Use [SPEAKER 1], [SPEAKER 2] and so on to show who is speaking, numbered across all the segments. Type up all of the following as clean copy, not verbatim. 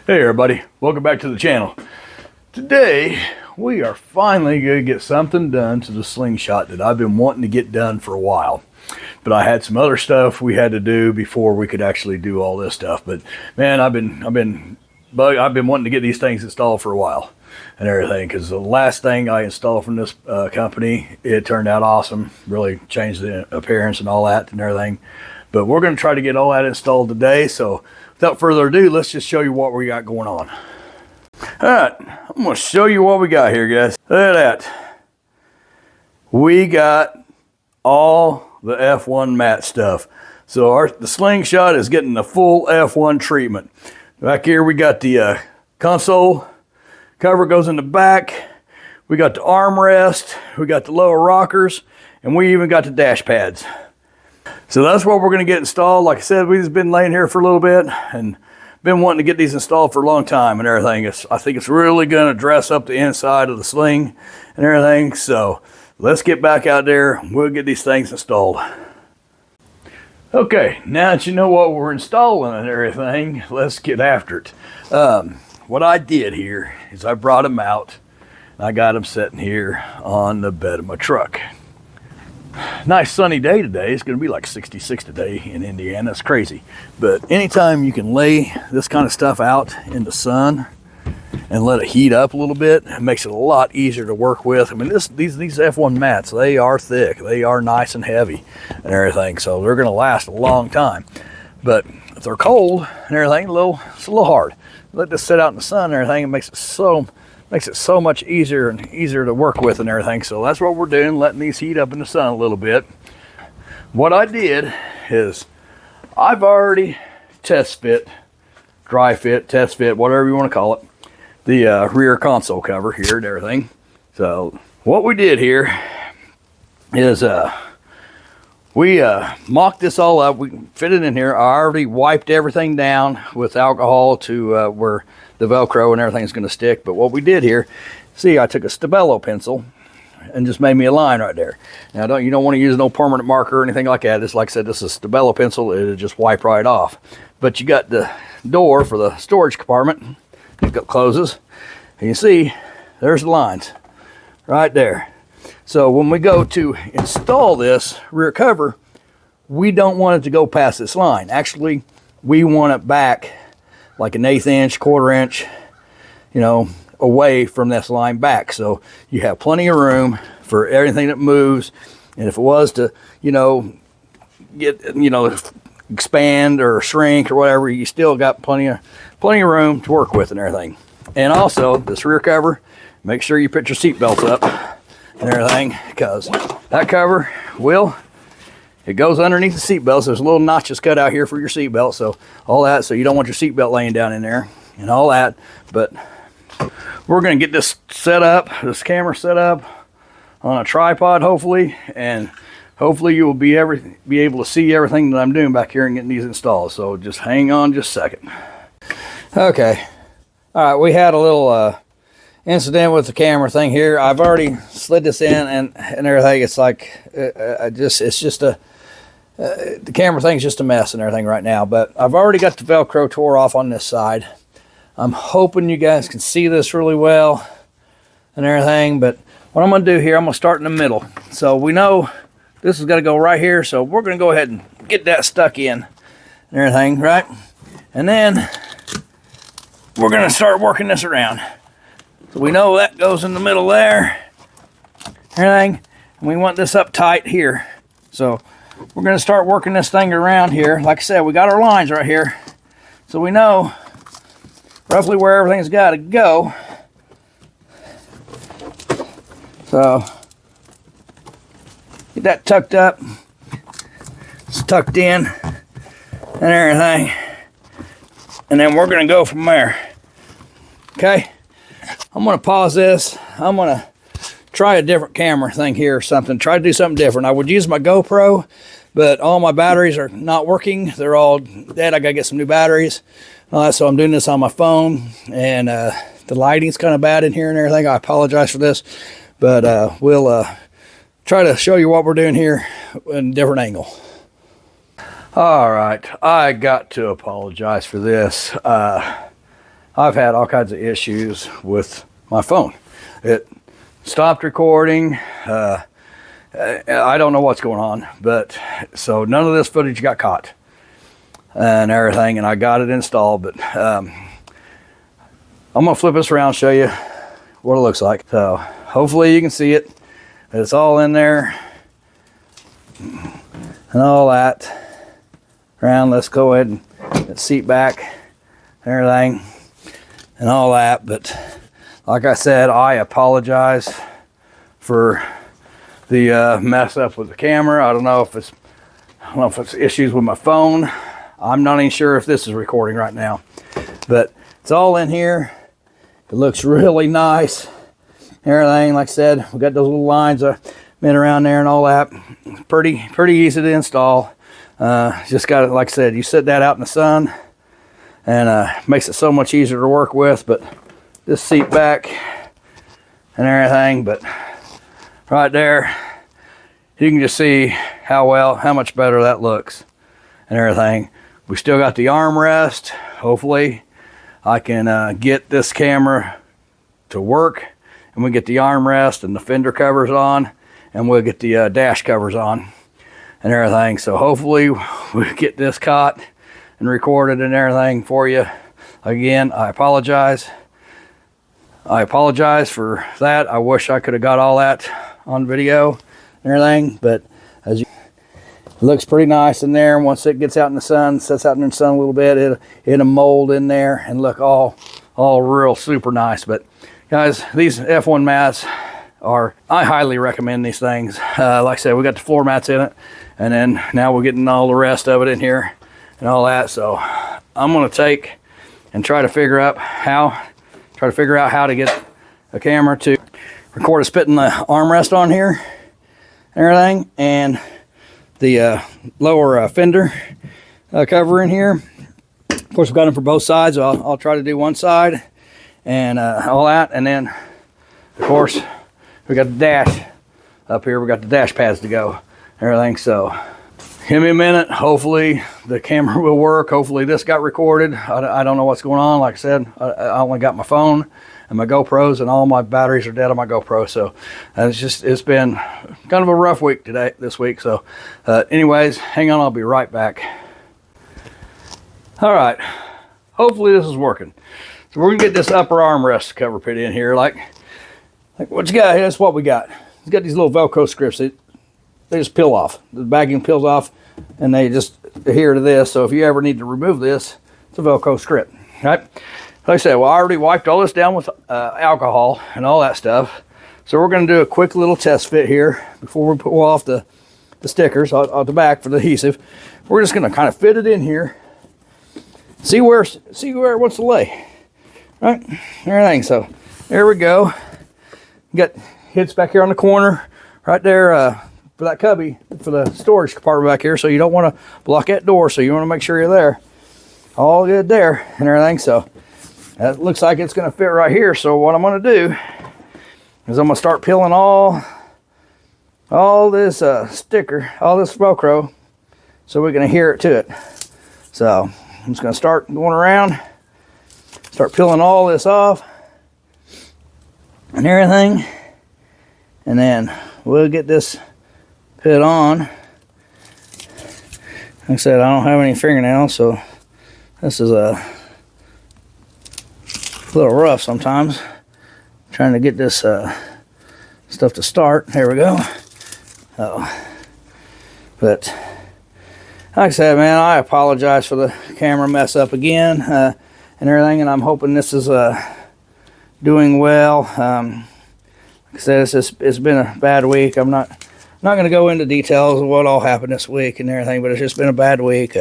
[SPEAKER 1] Hey everybody, welcome back to the channel. Today we are finally going to get something done to the Slingshot that I've been wanting to get done for a while. But I had some other stuff we had to do before we could actually do all this stuff. But man, I've been wanting to get these things installed for a while and everything, because the last thing I installed from this company, it turned out awesome. Really changed the appearance and all that and everything. But we're going to try to get all that installed today. So without further ado, let's just show you what we got going on. All right, I'm going to show you what we got here, guys. Look at that. We got all the F1 mat stuff. So the Slingshot is getting the full F1 treatment. Back here we got the console cover goes in the back. We got the armrest. We got the lower rockers. And we even got the dash pads. So that's what we're going to get installed. Like I said, we've just been laying here for a little bit and been wanting to get these installed for a long time and everything. I think it's really going to dress up the inside of the sling and everything. So let's get back out there and we'll get these things installed. Okay, now that you know what we're installing and everything, let's get after it. What I did here is I brought them out and I got them sitting here on the bed of my truck. Nice sunny day today. It's going to be like 66 today in Indiana. It's crazy. But anytime you can lay this kind of stuff out in the sun and let it heat up a little bit, it makes it a lot easier to work with. I mean, these F1 mats, they are thick. They are nice and heavy and everything. So they're going to last a long time. But if they're cold and everything, it's a little hard. Let this sit out in the sun and everything. It makes it so much easier to work with and everything. So that's what we're doing, letting these heat up in the sun a little bit. What I did is I've already dry fit, test fit, whatever you want to call it, the rear console cover here and everything. So what we did here is we mocked this all up. We fit it in here. I already wiped everything down with alcohol to where the Velcro and everything's going to stick. But what we did here, see, I took a Stabilo pencil and just made me a line right there. Now, you don't want to use no permanent marker or anything like that. It's like I said, this is a Stabilo pencil. It'll just wipe right off. But you got the door for the storage compartment. It closes. And you see, there's the lines right there. So when we go to install this rear cover, we don't want it to go past this line. Actually, we want it back like an 1/8 inch, 1/4 inch, away from this line back. So you have plenty of room for everything that moves. And if it was to, expand or shrink or whatever, you still got plenty of room to work with and everything. And also this rear cover, make sure you put your seat belts up and everything, because that cover it goes underneath the seat belt. So there's little notches cut out here for your seat belt. So all that, so you don't want your seat belt laying down in there and all that. But we're going to get this camera set up on a tripod, hopefully, and hopefully you will be able to see everything that I'm doing back here and getting these installed. So just hang on just a second. Okay. All right, we had a little incident with the camera thing here. I've already slid this in and everything. It's like the camera thing's just a mess and everything right now. But I've already got the Velcro tore off on this side. I'm hoping you guys can see this really well and everything. But what I'm going to do here, I'm going to start in the middle. So we know this is going to go right here. So we're going to go ahead and get that stuck in and everything, right? And then we're going to start working this around. So we know that goes in the middle there, everything, and we want this up tight here. So we're going to start working this thing around here. Like I said, we got our lines right here, so we know roughly where everything's got to go. So get that tucked up, it's tucked in and everything, and then we're going to go from there. Okay. I'm going to pause this. I'm going to try a different camera thing here or something. Try to do something different. I would use my GoPro, but all my batteries are not working. They're all dead. I got to get some new batteries. So I'm doing this on my phone, and the lighting's kind of bad in here and everything. I apologize for this, but we'll try to show you what we're doing here in a different angle. All right, I got to apologize for this. I I've had all kinds of issues with my phone. It stopped recording. I don't know what's going on, but so none of this footage got caught and everything, and I got it installed. But I'm gonna flip this around, show you what it looks like. So hopefully you can see it. It's all in there and all that around. Let's go ahead and get the seat back and everything and all that. But like I said, I apologize for the mess up with the camera. I don't know if it's issues with my phone. I'm not even sure if this is recording right now, but it's all in here. It looks really nice. Everything, like I said, we got those little lines been around there and all that. It's pretty easy to install. Just got it, like I said, you set that out in the sun and makes it so much easier to work with. But this seat back and everything, but right there, you can just see how much better that looks and everything. We still got the armrest. Hopefully I can get this camera to work, and we get the armrest and the fender covers on, and we'll get the dash covers on and everything. So hopefully we get this caught and recorded and everything for you. Again, I apologize. I apologize for that. I wish I could have got all that on video and everything, but as you, it looks pretty nice in there. Once it gets out in the sun, sets out in the sun a little bit, it'll mold in there and look all real super nice. But guys, these F1 mats are, I highly recommend these things. Like I said, we got the floor mats in it, and then now we're getting all the rest of it in here and all that. So I'm going to take and try to figure out how to get a camera to record us putting the armrest on here and everything, and the lower fender cover in here. Of course, we've got them for both sides. So I'll try to do one side and all that, and then of course we got the dash up here. We got the dash pads to go and everything. So give me a minute. Hopefully the camera will work. Hopefully this got recorded. I don't know what's going on. Like I said, I only got my phone and my GoPros, and all my batteries are dead on my GoPro. So it's been kind of a rough week this week. So anyways, hang on, I'll be right back. All right, hopefully this is working. So we're gonna get this upper armrest cover put in here. Like what you got here, that's what we got. It's got these little Velcro strips. They just peel off. The bagging peels off and they just adhere to this. So if you ever need to remove this, it's a Velcro strip, right? Like I said, well, I already wiped all this down with alcohol and all that stuff. So we're going to do a quick little test fit here before we pull off the stickers out the back for the adhesive. We're just going to kind of fit it in here. See where it wants to lay, right? Everything. So there we go. Got hits back here on the corner, right there for that cubby for the storage compartment back here. So you don't want to block that door. So you want to make sure you're there. All good there and everything. So that looks like it's going to fit right here. So what I'm going to do is I'm going to start peeling all this sticker, all this Velcro, so we can adhere it to it. So I'm just going to start going around, start peeling all this off and everything, and then we'll get this put on. Like I said, I don't have any fingernails, so this is a little rough sometimes trying to get this stuff to start. There we go. But like I said, man, I apologize for the camera mess up again and everything, and I'm hoping this is doing well. Like I said, it's been a bad week. I'm not going to go into details of what all happened this week and everything, but it's just been a bad week.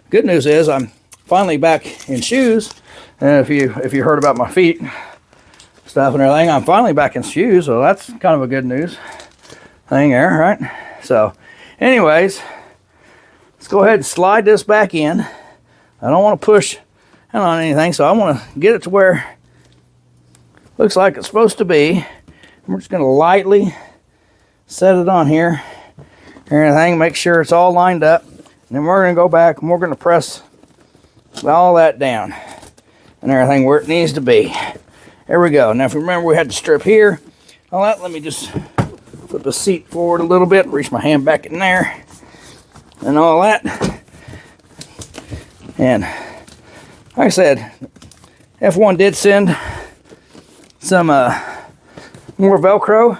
[SPEAKER 1] Good news is I'm finally back in shoes. And if you heard about my feet stuff and everything, I'm finally back in shoes, so that's kind of a good news thing there, right? So anyways, let's go ahead and slide this back in. I don't want to push on anything, so I want to get it to where it looks like it's supposed to be. We're just going to lightly set it on here and everything, make sure it's all lined up, and then we're going to go back and we're going to press all that down
[SPEAKER 2] and everything where it needs to be. There we go. Now if you remember, we had the strip here. All that, let me just flip the seat forward a little bit, reach my hand back in there, and all that. And like I said, F1 did send some more Velcro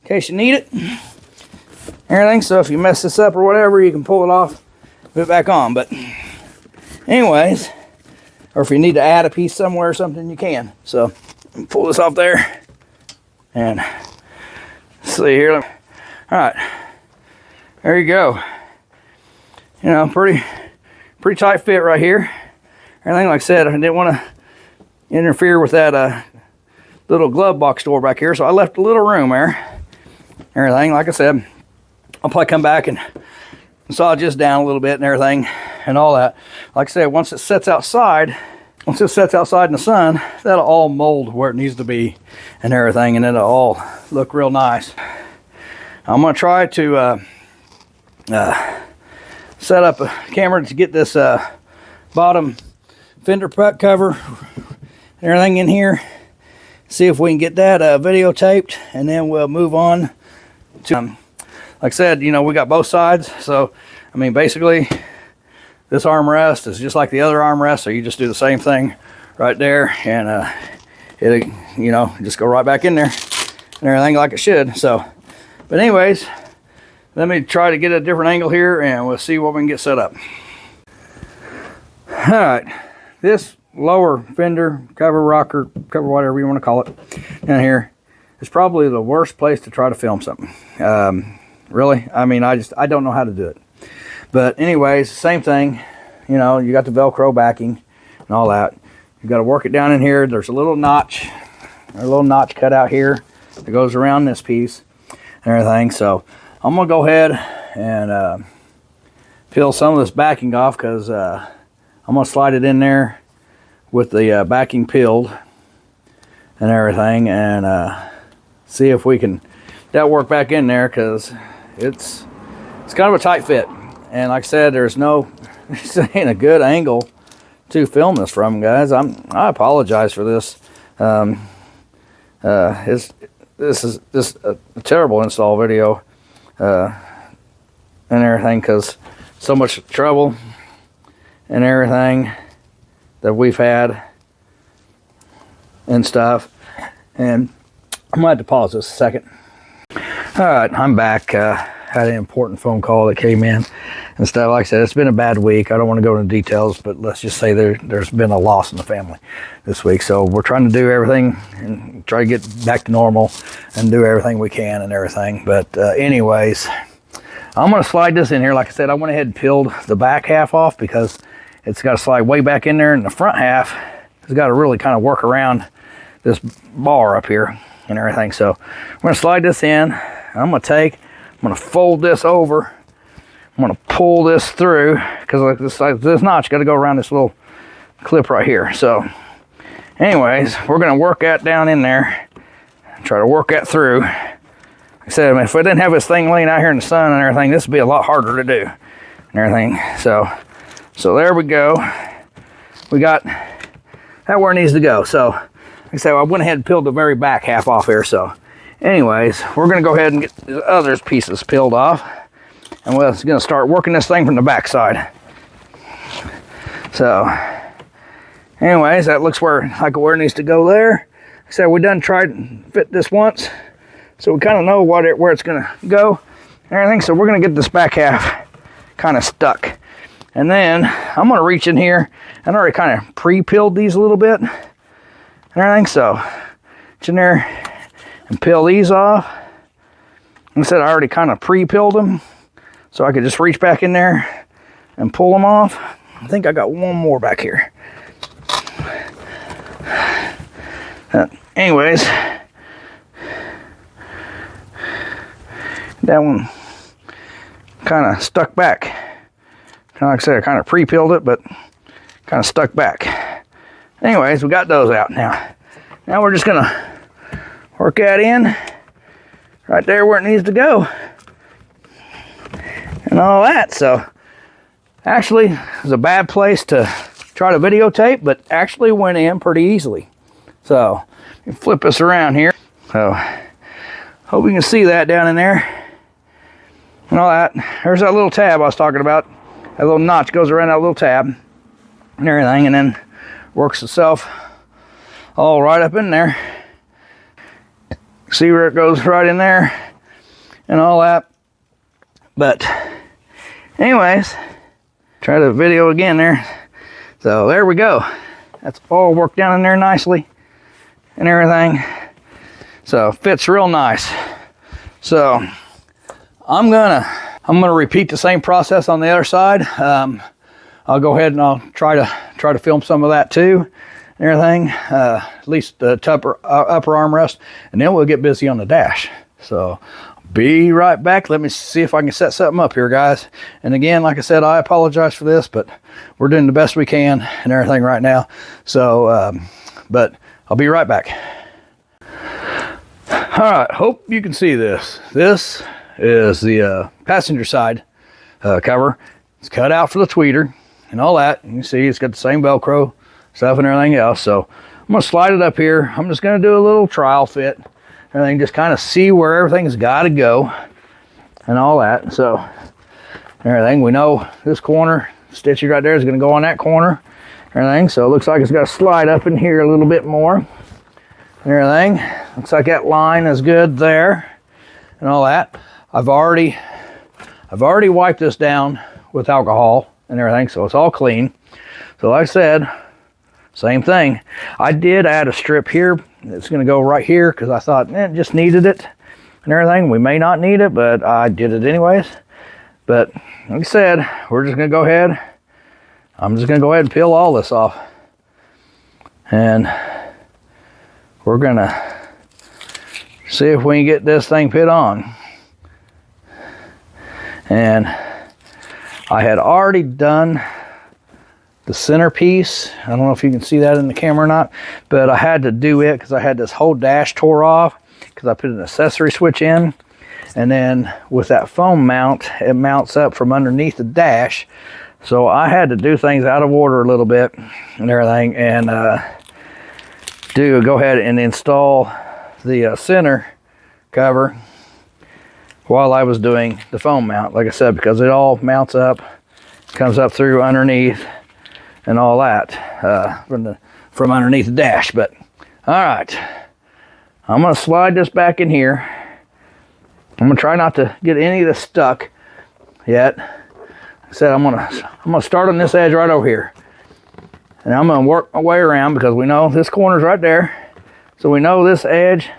[SPEAKER 2] in case you need it. Everything, so if you mess this up or whatever, you can pull it off, put it back on. But anyways, or if you need to add a piece somewhere or something, you can. So pull this off there and see here. All right, there you go. You know, pretty tight fit right here. Everything, like I said, I didn't want to interfere with that little glove box door back here, so I left a little room there. Everything, like I said, I'll probably come back and massage this down a little bit and everything and all that. Like I said, once it sets outside in the sun, that'll all mold where it needs to be and everything, and it'll all look real nice. I'm going to try to set up a camera to get this bottom fender puck cover and everything in here. See if we can get that videotaped, and then we'll move on to, like I said, you know, we got both sides. So, I mean, basically, this armrest is just like the other armrest, so you just do the same thing right there, and it'll, you know, just go right back in there and everything like it should. So, but anyways, let me try to get a different angle here, and we'll see what we can get set up. All right, this lower fender cover, rocker cover, whatever you want to call it, down here is probably the worst place to try to film something. Really, I mean, I don't know how to do it. But anyways, same thing. You know, you got the Velcro backing and all that. You got to work it down in here. There's a little notch cut out here that goes around this piece and everything. So I'm gonna go ahead and peel some of this backing off, because I'm gonna slide it in there with the backing peeled and everything, and see if we can that work back in there, because it's kind of a tight fit. And like I said, there's no, this ain't a good angle to film this from, guys. I apologize for this. This is just a terrible install video and everything, because so much trouble and everything that we've had and stuff. And I'm gonna have to pause this a second. All right, I'm back. Had an important phone call that came in and stuff. Like I said, it's been a bad week. I don't want to go into details, but let's just say there's been a loss in the family this week. So we're trying to do everything and try to get back to normal and do everything we can and everything. But anyways, I'm going to slide this in here. Like I said, I went ahead and peeled the back half off, because it's got to slide way back in there, and the front half has got to really kind of work around this bar up here and everything. So I'm going to slide this in. I'm going to fold this over. I'm going to pull this through, because this notch got to go around this little clip right here. So anyways, we're going to work that down in there, try to work that through. Like I said, if I didn't have this thing laying out here in the sun and everything, this would be a lot harder to do and everything. So there we go. We got that where it needs to go. So like I said, I went ahead and peeled the very back half off here. So anyways, we're going to go ahead and get the other pieces peeled off, and we're going to start working this thing from the back side. So anyways, that looks where it needs to go there. Like I said, we done tried to fit this once, so we kind of know where it's going to go and everything. So we're going to get this back half kind of stuck, and then I'm going to reach in here and already kind of pre-peeled these a little bit and everything. So reach in there and peel these off. Like I said, I already kind of pre-peeled them, so I could just reach back in there and pull them off. I think I got one more back here. Anyways, that one kind of stuck back. Like I said, I kind of pre-peeled it, but kind of stuck back. Anyways, we got those out now. Now we're just gonna work that in right there where it needs to go and all that. So actually, it's a bad place to try to videotape, but actually went in pretty easily. So, let me flip this around here. So, hope you can see that down in there. And all that. There's that little tab I was talking about. That little notch goes around that little tab and everything, and then works itself all right up in there. See where it goes right in there and all that. But anyways, try to video again there. So there we go. That's all worked down in there nicely and everything. So fits real nice. So I'm gonna repeat the same process on the other side. I'll go ahead and I'll try to film some of that too and everything, at least the upper armrest, and then we'll get busy on the dash. So be right back. Let me see if I can set something up here, guys. And again, like I said, I apologize for this, but we're doing the best we can and everything right now. So, but I'll be right back. All right, hope you can see this. This is the passenger side cover. It's cut out for the tweeter and all that. You can see it's got the same Velcro stuff and everything else. So I'm gonna slide it up here. I'm just gonna do a little trial fit. Everything, just kind of see where everything's got to go and all that. So everything, we know this corner stitching right there is going to go on that corner. Everything, so it looks like it's got to slide up in here a little bit more. And everything, looks like that line is good there and all that. I've already wiped this down with alcohol and everything, so it's all clean. So like I said, same thing. I did add a strip here. It's going to go right here because I thought it just needed it and everything. We may not need it, but I did it anyways. But like I said, we're just going to go ahead. I'm just going to go ahead and peel all this off. And we're going to see if we can get this thing put on. And I had already done the centerpiece. I don't know if you can see that in the camera or not, but I had to do it because I had this whole dash tore off because I put an accessory switch in, and then with that foam mount, it mounts up from underneath the dash. So I had to do things out of order a little bit and everything, and go ahead and install the center cover while I was doing the foam mount, like I said, because it all mounts up, comes up through underneath and all that from underneath the dash. But all right, I'm gonna slide this back in here. I'm gonna try not to get any of this stuck yet. Like I said, I'm gonna start on this edge right over here, and I'm gonna work my way around because we know this corner's right there, so we know this edge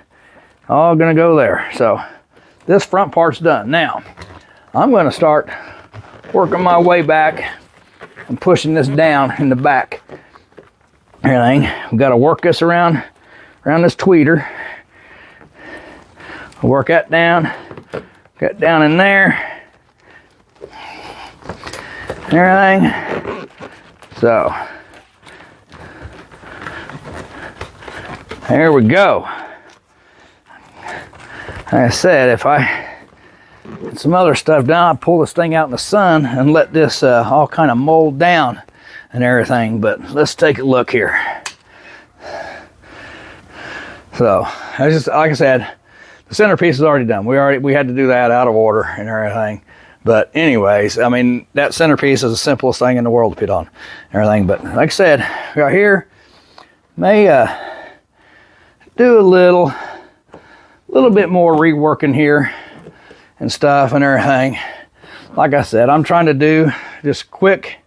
[SPEAKER 2] all gonna go there. So this front part's done. Now I'm gonna start working my way back and pushing this down in the back. Everything. We've got to work this around this tweeter. Work that down. Get down in there. Everything. So there we go. Like I said, if I get some other stuff down, I pull this thing out in the sun and let this all kind of mold down and everything. But let's take a look here. So I just, like I said, the centerpiece is already done. We had to do that out of order and everything. But anyways, I mean, that centerpiece is the simplest thing in the world to put on and everything. But like I said, right here, may do a little bit more reworking here and stuff and everything. Like I said, I'm trying to do just quick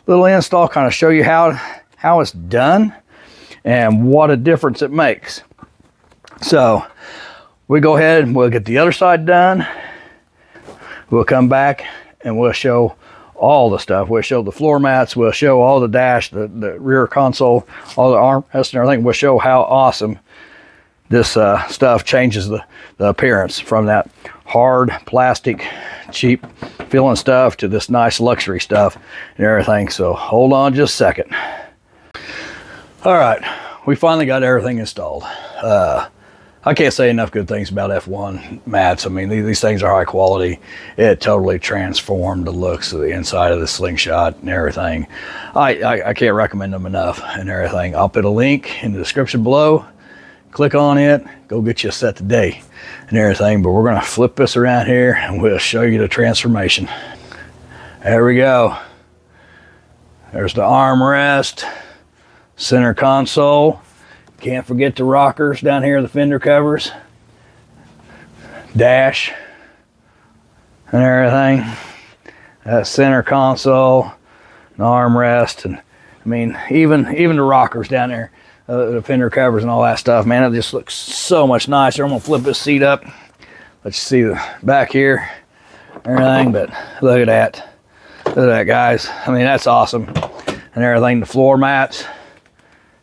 [SPEAKER 2] little install, kind of show you how it's done and what a difference it makes. So we go ahead and we'll get the other side done. We'll come back and we'll show all the stuff. We'll show the floor mats, we'll show all the dash, the rear console, all the armrests and everything. We'll show how awesome this stuff changes the appearance from that hard plastic cheap feeling stuff to this nice luxury stuff and everything. So hold on just a second. All right, we finally got everything installed.
[SPEAKER 1] I can't say enough good things about F1 mats. I mean, these things are high quality. It totally transformed the looks of the inside of the Slingshot and everything. I can't recommend them enough and everything. I'll put a link in the description below. Click on it, go get you a set today and everything. But we're gonna flip this around here and we'll show you the transformation. There we go. There's the armrest, center console. Can't forget the rockers down here, the fender covers, dash, and everything. That center console, an armrest, and I mean, even the rockers down there, the fender covers and all that stuff. Man, it just looks so much nicer. I'm gonna flip this seat up. Let you see the back here, everything. But look at that. Look at that, guys. I mean, that's awesome. And everything, the floor mats,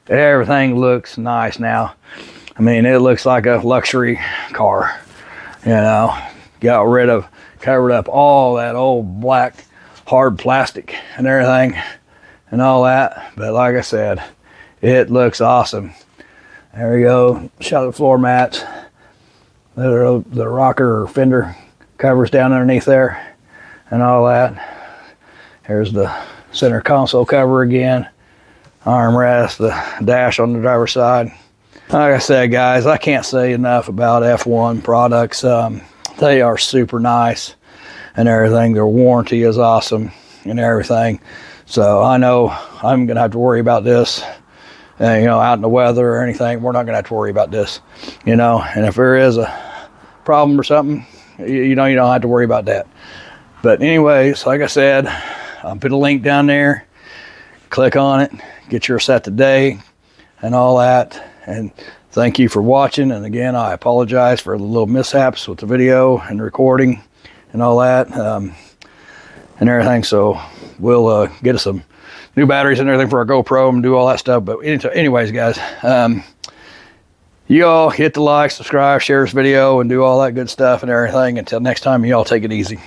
[SPEAKER 1] everything looks nice now. I mean, it looks like a luxury car, you know. Covered up all that old black hard plastic and everything and all that. But like I said, it looks awesome. There we go. Shot of the floor mats. The rocker or fender covers down underneath there and all that. Here's the center console cover again. Armrest, the dash on the driver's side. Like I said, guys, I can't say enough about F1 products. They are super nice and everything. Their warranty is awesome and everything. So I know I'm gonna have to worry about this, you know, out in the weather or anything. We're not gonna have to worry about this, you know. And if there is a problem or something, you know, you don't have to worry about that. But anyways, like I said, I'll put a link down there. Click on it, get your set today and all that. And thank you for watching. And again, I apologize for the little mishaps with the video and recording and all that and everything. So we'll get us some new batteries and everything for our GoPro and do all that stuff. But anyways, guys, you all hit the like, subscribe, share this video, and do all that good stuff and everything. Until next time, you all take it easy.